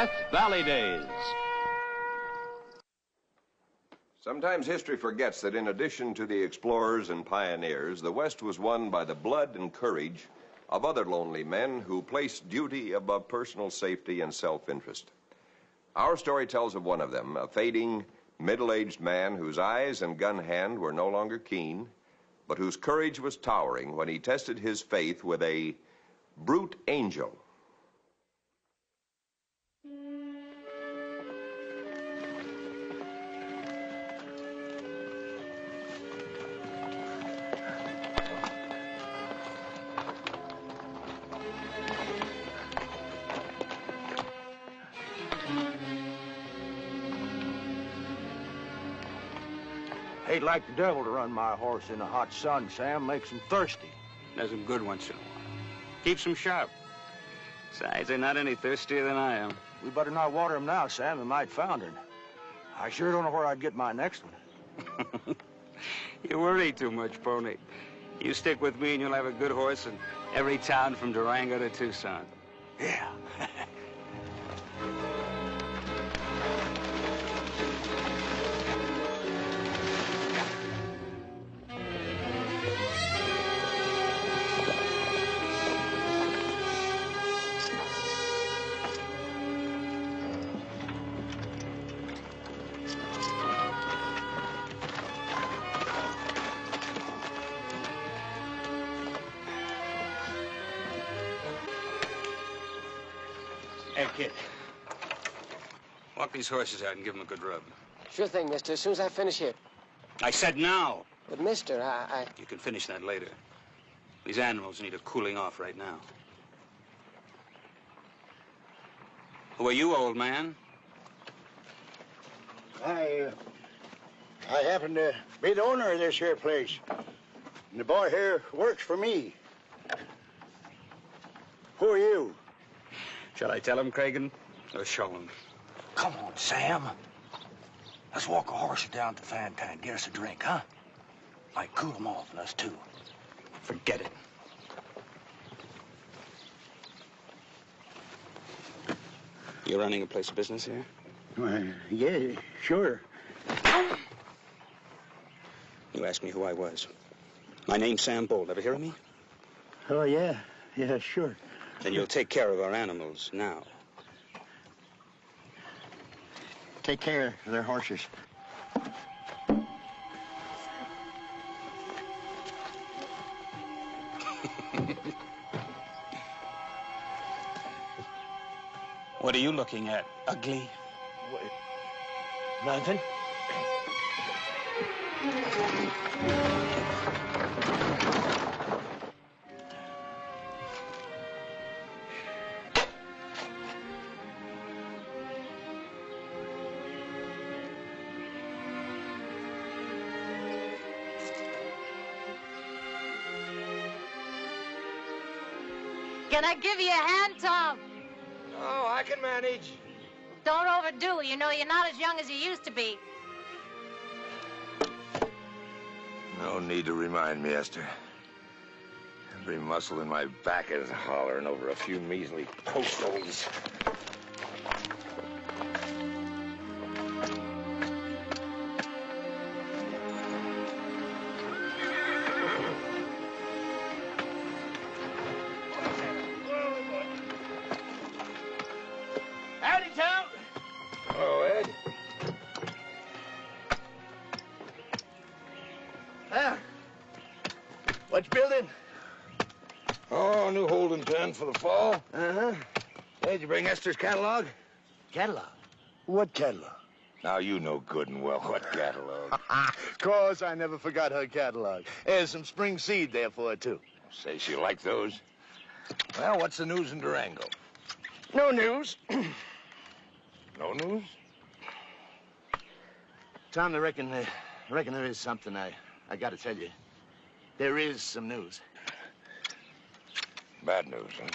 Death Valley Days. Sometimes history forgets that in addition to the explorers and pioneers, the West was won by the blood and courage of other lonely men who placed duty above personal safety and self-interest. Our story tells of one of them, a fading, middle-aged man whose eyes and gun hand were no longer keen, but whose courage was towering when he tested his faith with a brute angel. Ain't like the devil to run my horse in the hot sun, Sam. Makes him thirsty. Does him good once in a while. Keeps him sharp. Besides, they're not any thirstier than I am. We better not water him now, Sam. He might founder. I sure don't know where I'd get my next one. You worry too much, Pony. You stick with me and you'll have a good horse in every town from Durango to Tucson. Yeah. Hey, kid. Walk these horses out and give them a good rub. Sure thing, mister, as soon as I finish here. I said now. But, mister, I... You can finish that later. These animals need a cooling off right now. Who are you, old man? I happen to be the owner of this here place. And the boy here works for me. Who are you? Shall I tell him, Cragen, or show him? Come on, Sam. Let's walk a horse down to Fantan and get us a drink, huh? Might cool them off, and us too. Forget it. You're running a place of business here? Yeah, sure. You asked me who I was. My name's Sam Bolt. Ever hear of me? Oh, yeah. Yeah, sure. Then you'll take care of our animals now. Take care of their horses. What are you looking at, ugly? What? Nothing. Can I give you a hand, Tom? Oh, I can manage. Don't overdo it. You know, you're not as young as you used to be. No need to remind me, Esther. Every muscle in my back is hollering over a few measly post holes. Howdy, Tom. Hello, Ed. What you building? Oh, new holding pen for the fall. Uh-huh. Hey, did you bring Esther's catalog? Catalog? What catalog? Now you know good and well what catalog. Course, I never forgot her catalog. There's some spring seed there for her, too. Say she liked those. Well, what's the news in Durango? No news. No news? Tom, I reckon there is something I got to tell you. There is some news. Bad news, huh?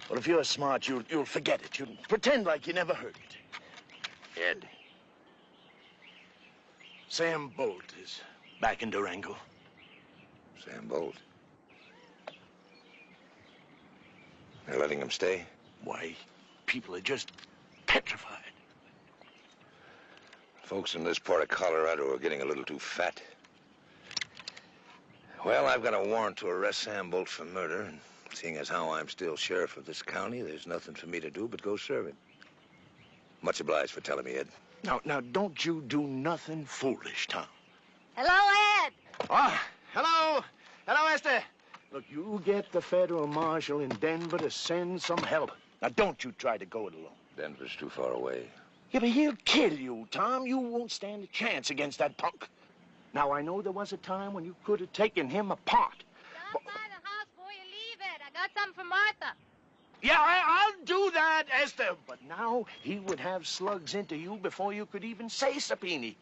Well, if you're smart, you'll forget it. You'll pretend like you never heard it. Ed. Sam Bolt is back in Durango. Sam Bolt. They're letting him stay? Why, people are just petrified. Folks in this part of Colorado are getting a little too fat. Well, I've got a warrant to arrest Sam Bolt for murder, and seeing as how I'm still sheriff of this county, there's nothing for me to do but go serve him. Much obliged for telling me, Ed. Now, don't you do nothing foolish, Tom. Hello, Ed. Oh, hello. Hello, Esther. Look, you get the federal marshal in Denver to send some help. Now, don't you try to go it alone. Denver's too far away. Yeah, but he'll kill you, Tom. You won't stand a chance against that punk. Now, I know there was a time when you could have taken him apart. Stop by the house before you leave, Ed. I got something for Martha. Yeah, I'll do that, Esther. But now he would have slugs into you before you could even say Sapini.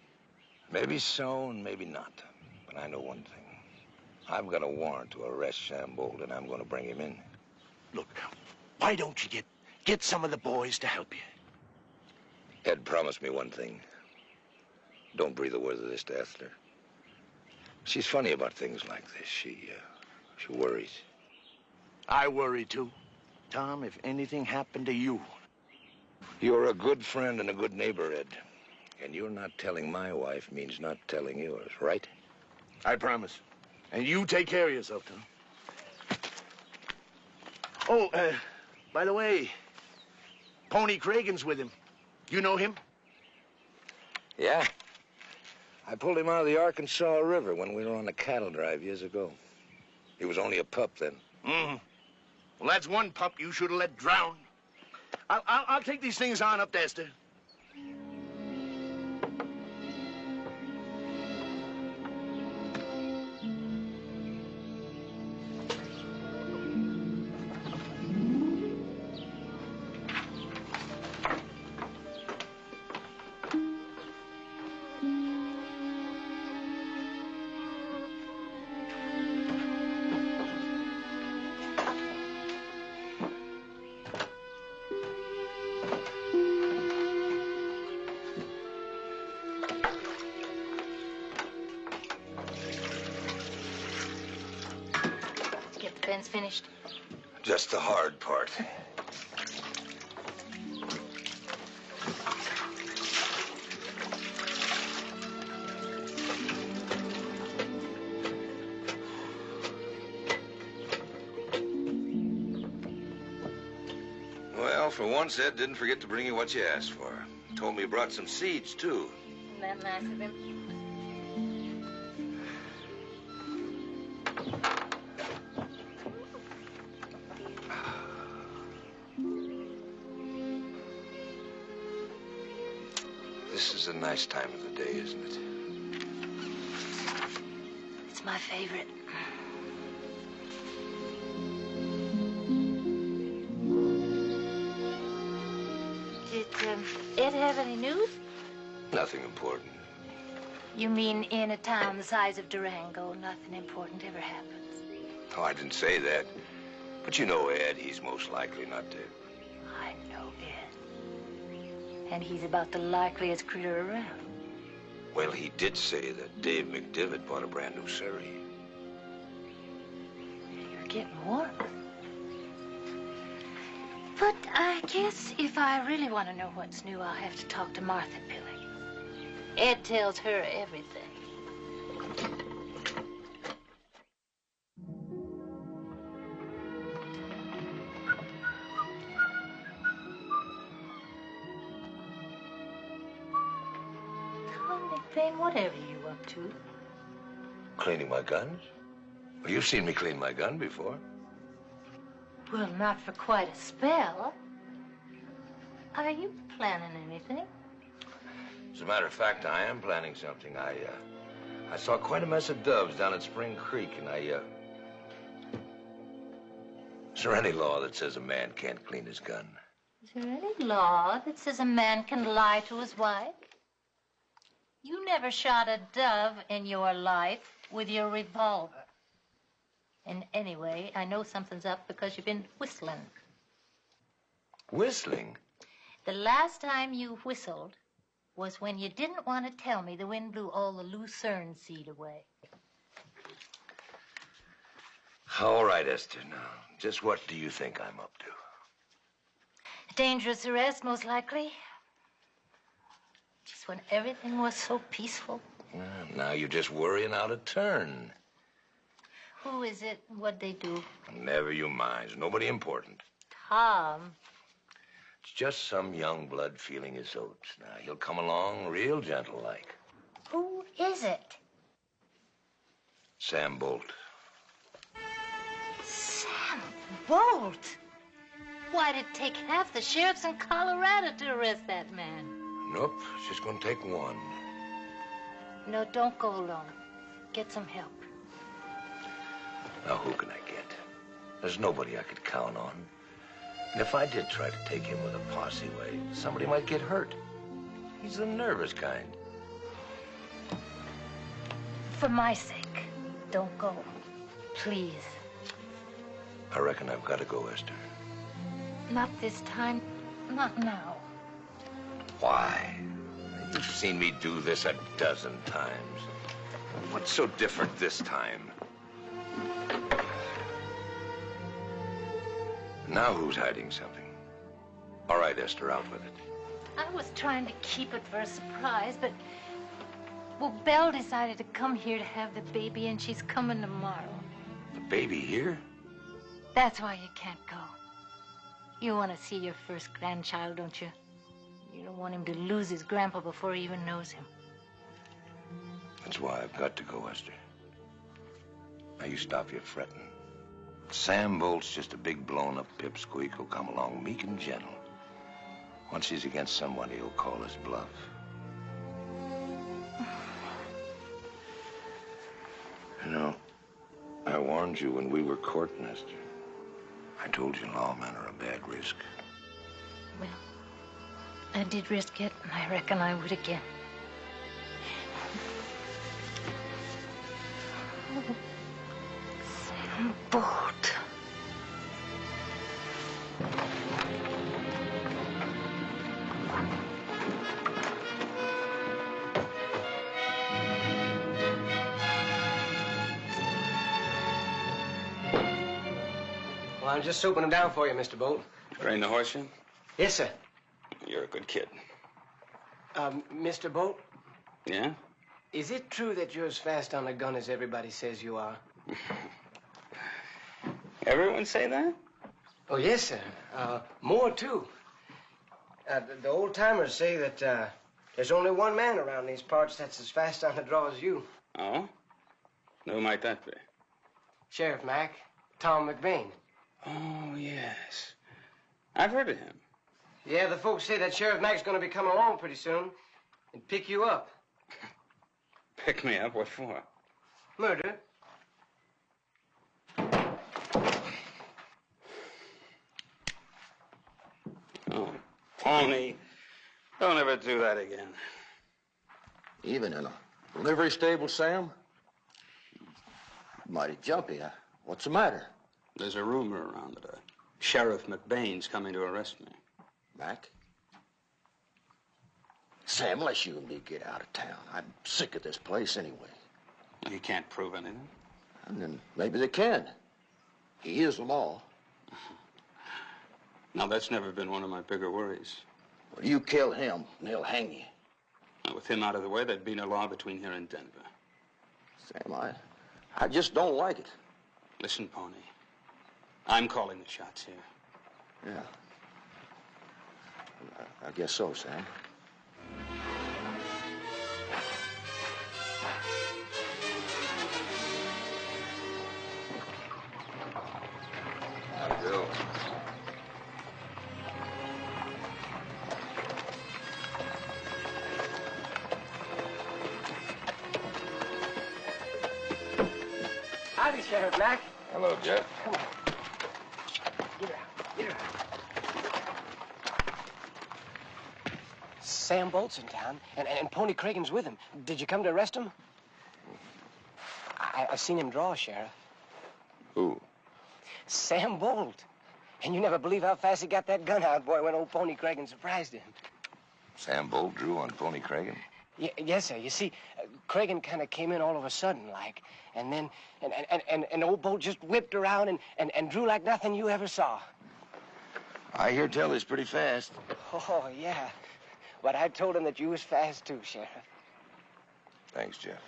Maybe so and maybe not. But I know one thing. I've got a warrant to arrest Sam Bolt, and I'm going to bring him in. Look, why don't you get some of the boys to help you? Ed promised me one thing. Don't breathe a word of this to Esther. She's funny about things like this. She worries. I worry, too. Tom, if anything happened to you... You're a good friend and a good neighbor, Ed. And you're not telling my wife means not telling yours, right? I promise. And you take care of yourself, Tom. Oh, by the way, Pony Cragen's with him. You know him? Yeah. I pulled him out of the Arkansas River when we were on a cattle drive years ago. He was only a pup then. Mm-hmm. Well, that's one pup you should have let drown. I'll take these things on up to Esther. Get the fence finished. Just the hard part. Well, for once, Ed didn't forget to bring you what you asked for. Told me he brought some seeds, too. Isn't that nice of him? This is a nice time of the day, isn't it? It's my favorite. Did Ed have any news? Nothing important. You mean in a town the size of Durango, nothing important ever happens? Oh, I didn't say that. But you know Ed, he's most likely not dead. I know Ed. And he's about the likeliest critter around. Well, he did say that Dave McDivitt bought a brand new Surrey. You're getting warm. But I guess if I really want to know what's new, I'll have to talk to Martha Billy. Ed tells her everything. Thing, whatever you up to. Cleaning my guns? Well, you've seen me clean my gun before. Well, not for quite a spell. Are you planning anything? As a matter of fact, I am planning something. I saw quite a mess of doves down at Spring Creek, and is there any law that says a man can't clean his gun? Is there any law that says a man can lie to his wife? You never shot a dove in your life with your revolver. And anyway, I know something's up because you've been whistling. Whistling? The last time you whistled was when you didn't want to tell me the wind blew all the lucerne seed away. All right, Esther, now, just what do you think I'm up to? Dangerous arrest, most likely. Just when everything was so peaceful. Now you're just worrying out of turn. Who is it? What'd they do? Never you mind. It's nobody important. Tom. It's just some young blood feeling his oats. Now, he'll come along real gentle-like. Who is it? Sam Bolt. Sam Bolt? Why'd it take half the sheriffs in Colorado to arrest that man? Nope, it's just gonna take one. No, don't go alone. Get some help. Now, who can I get? There's nobody I could count on. And if I did try to take him with a posse way, somebody might get hurt. He's the nervous kind. For my sake, don't go. Please. I reckon I've got to go, Esther. Not this time. Not now. Why? You've seen me do this a dozen times. What's so different this time? Now who's hiding something? All right, Esther, out with it. I was trying to keep it for a surprise, but... Well, Belle decided to come here to have the baby, and she's coming tomorrow. The baby here? That's why you can't go. You want to see your first grandchild, don't you? You don't want him to lose his grandpa before he even knows him. That's why I've got to go, Esther. Now you stop your fretting. Sam Bolt's just a big blown-up pipsqueak who'll come along meek and gentle. Once he's against someone, he'll call his bluff. You know, I warned you when we were courting, Esther. I told you lawmen are a bad risk. Well, I did risk it, and I reckon I would again. Oh, Sam Bolt. Well, I'm just soaping them down for you, Mr. Bolt. Train the horse in? Yes, sir. You're a good kid. Mr. Bolt, Yeah? is it true that you're as fast on the gun as everybody says you are? Everyone say that? Oh, yes, sir. More, too. The old-timers say that there's only one man around these parts that's as fast on the draw as you. Oh? Who might that be? Sheriff Mack, Tom McVeigh. Oh, yes. I've heard of him. Yeah, the folks say that Sheriff Mack's going to be coming along pretty soon and pick you up. Pick me up? What for? Murder. Oh, Pony. Don't ever do that again. Even in a livery stable, Sam? Mighty jumpy. What's the matter? There's a rumor around that Sheriff McBain's coming to arrest me. Mac? Sam, let's you and me get out of town. I'm sick of this place anyway. You can't prove anything. And then maybe they can. He is the law. Now, that's never been one of my bigger worries. Well, you kill him, and they'll hang you. Now, with him out of the way, there'd be no law between here and Denver. Sam, I just don't like it. Listen, Pony. I'm calling the shots here. Yeah. I guess so, Sam. Bill. Howdy, Sheriff Mack. Hello, Jeff. Come on. Get her out. Get her out. Sam Bolt's in town, and Pony Cragen's with him. Did you come to arrest him? I seen him draw, Sheriff. Who? Sam Bolt. And you never believe how fast he got that gun out, boy, when old Pony Cragen surprised him. Sam Bolt drew on Pony Cragen? Yes, sir. You see, Cragen kind of came in all of a sudden, like, and then, and old Bolt just whipped around and drew like nothing you ever saw. I hear tell he's pretty fast. Oh, yeah. But I told him that you was fast, too, Sheriff. Thanks, Jeff.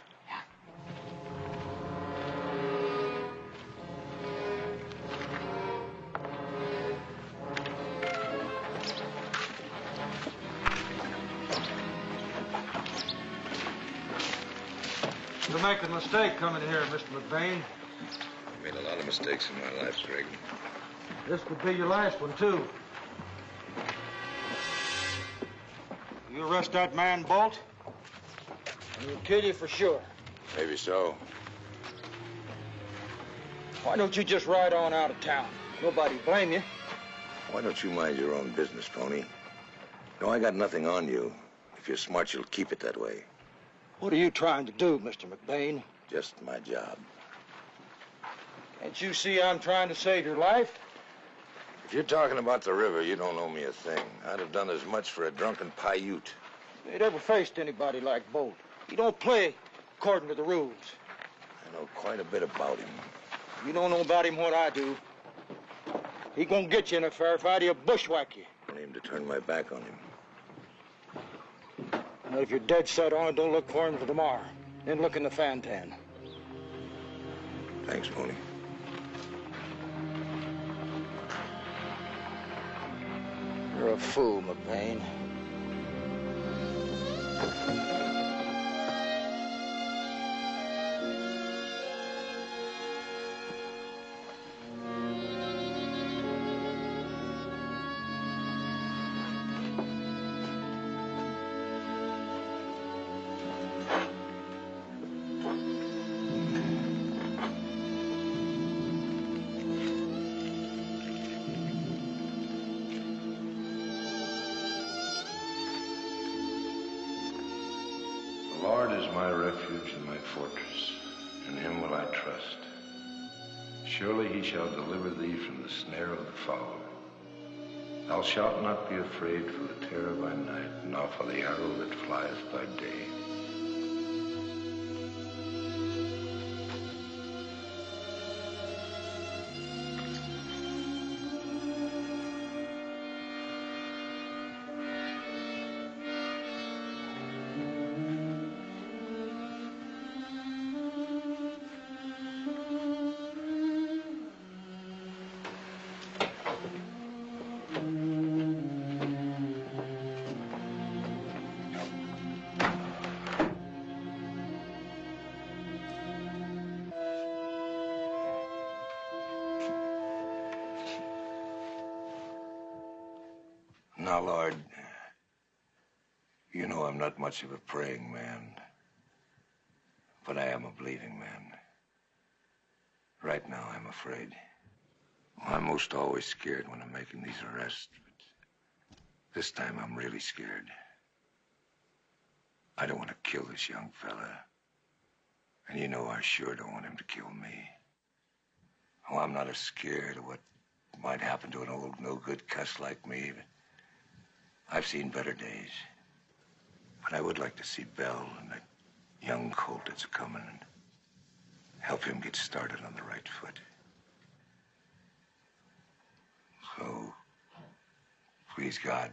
You're making a mistake coming here, Mr. McBain. I made a lot of mistakes in my life, Greg. This could be your last one, too. You arrest that man, Bolt, and he'll kill you for sure. Maybe so. Why don't you just ride on out of town? Nobody blame you. Why don't you mind your own business, Pony? No, I got nothing on you. If you're smart, you'll keep it that way. What are you trying to do, Mr. McBain? Just my job. Can't you see I'm trying to save your life? If you're talking about the river, you don't owe me a thing. I'd have done as much for a drunken Paiute. You ain't ever faced anybody like Bolt. He don't play according to the rules. I know quite a bit about him. You don't know about him what I do. He gonna get you in a fair fight. He'll bushwhack you. I aim to turn my back on him. Now, if you're dead set on it, don't look for him till tomorrow. Then look in the Fantan. Thanks, Pony. You're a fool, McBain. The Lord is my refuge and my fortress. In him will I trust. Surely he shall deliver thee from the snare of the fowler. Thou shalt not be afraid for the terror by night, nor for the arrow that flieth by day. Now, Lord, you know I'm not much of a praying man, but I am a believing man. Right now, I'm afraid. I'm most always scared when I'm making these arrests, but this time I'm really scared. I don't want to kill this young fella, and you know I sure don't want him to kill me. Oh, I'm not as scared of what might happen to an old no-good cuss like me, but I've seen better days. But I would like to see Bell and that young colt that's coming and help him get started on the right foot. So, please, God,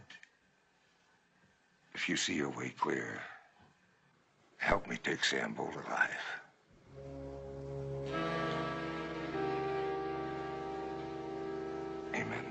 if you see your way clear, help me take Sam Bolt alive. Amen.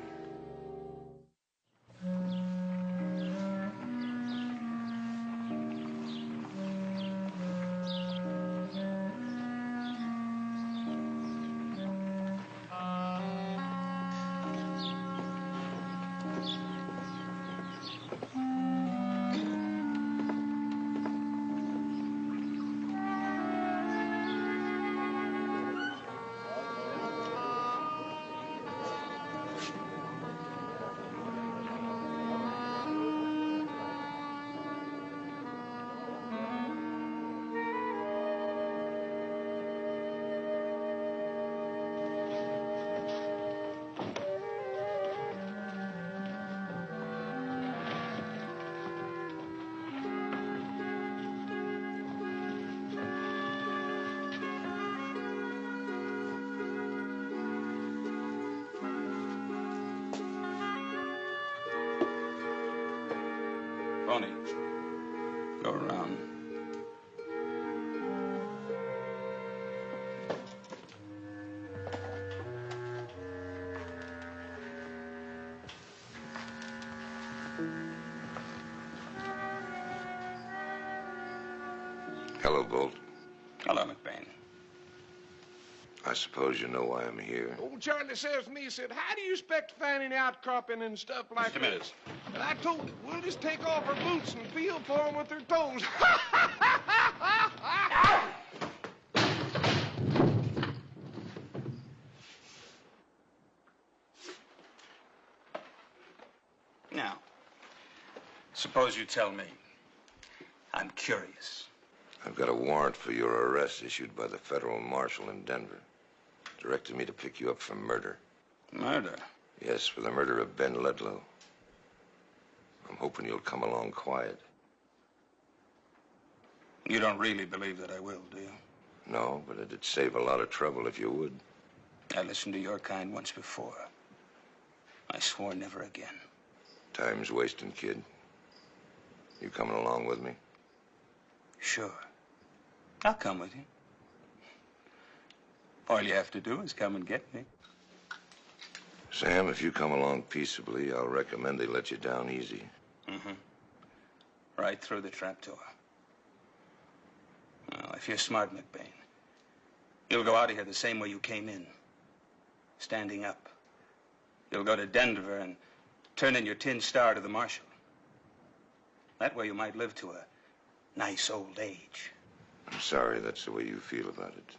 Pony, go around. Hello, Bolt. Hello, McBain. I suppose you know why I'm here. Old Charlie says to me, he said, how do you expect to find any outcropping and stuff like Just a minute. this? And I told him, we'll just take off our boots and feel for them with their toes. Now, suppose you tell me. I'm curious. I've got a warrant for your arrest issued by the federal marshal in Denver. Directed me to pick you up for murder. Murder? Yes, for the murder of Ben Ludlow. I'm hoping you'll come along quiet. You don't really believe that I will, do you? No, but it'd save a lot of trouble if you would. I listened to your kind once before. I swore never again. Time's wasting, kid. You coming along with me? Sure. I'll come with you. All you have to do is come and get me. Sam, if you come along peaceably, I'll recommend they let you down easy. Mm-hmm. Right through the trapdoor. Well, if you're smart, McBain, you'll go out of here the same way you came in. Standing up. You'll go to Denver and turn in your tin star to the marshal. That way you might live to a nice old age. I'm sorry that's the way you feel about it.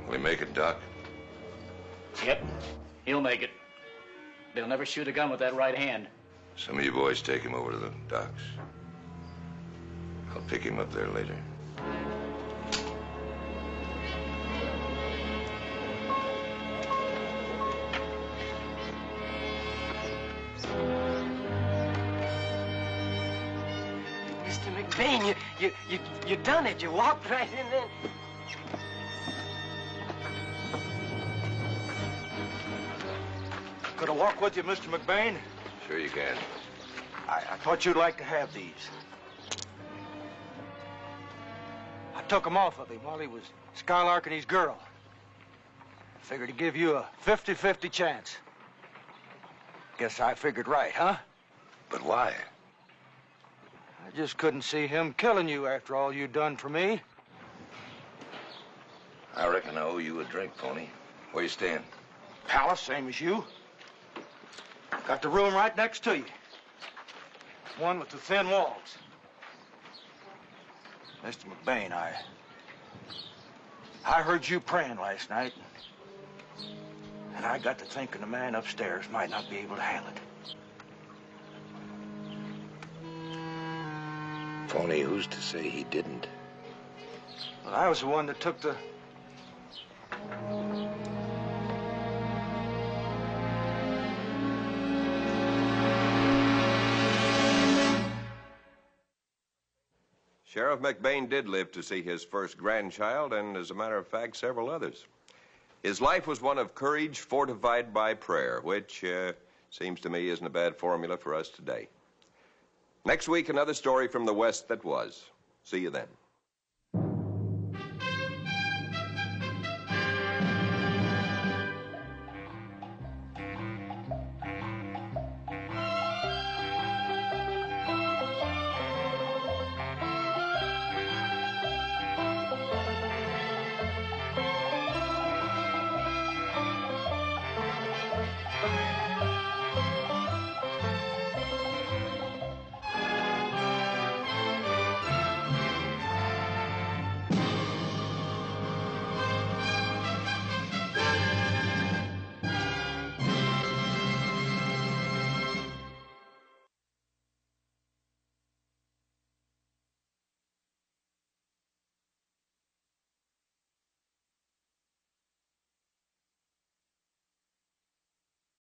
Will he make it, Doc? Yep, he'll make it. They'll never shoot a gun with that right hand. Some of you boys take him over to the docks. I'll pick him up there later. Mr. McBain, you done it. You walked right in there. Could I walk with you, Mr. McBain? Sure you can. I thought you'd like to have these. I took them off of him while he was skylarking his girl. Figured to give you a 50-50 chance. Guess I figured right, huh? But why? I just couldn't see him killing you after all you done for me. I reckon I owe you a drink, Pony. Where you staying? Palace, same as you. Got the room right next to you. One with the thin walls. Mr. McBain, I heard you praying last night. And I got to thinking the man upstairs might not be able to handle it. Pony, who's to say he didn't? Well, I was the one that took the... Sheriff McBain did live to see his first grandchild and, as a matter of fact, several others. His life was one of courage fortified by prayer, which seems to me isn't a bad formula for us today. Next week, another story from the West that was. See you then.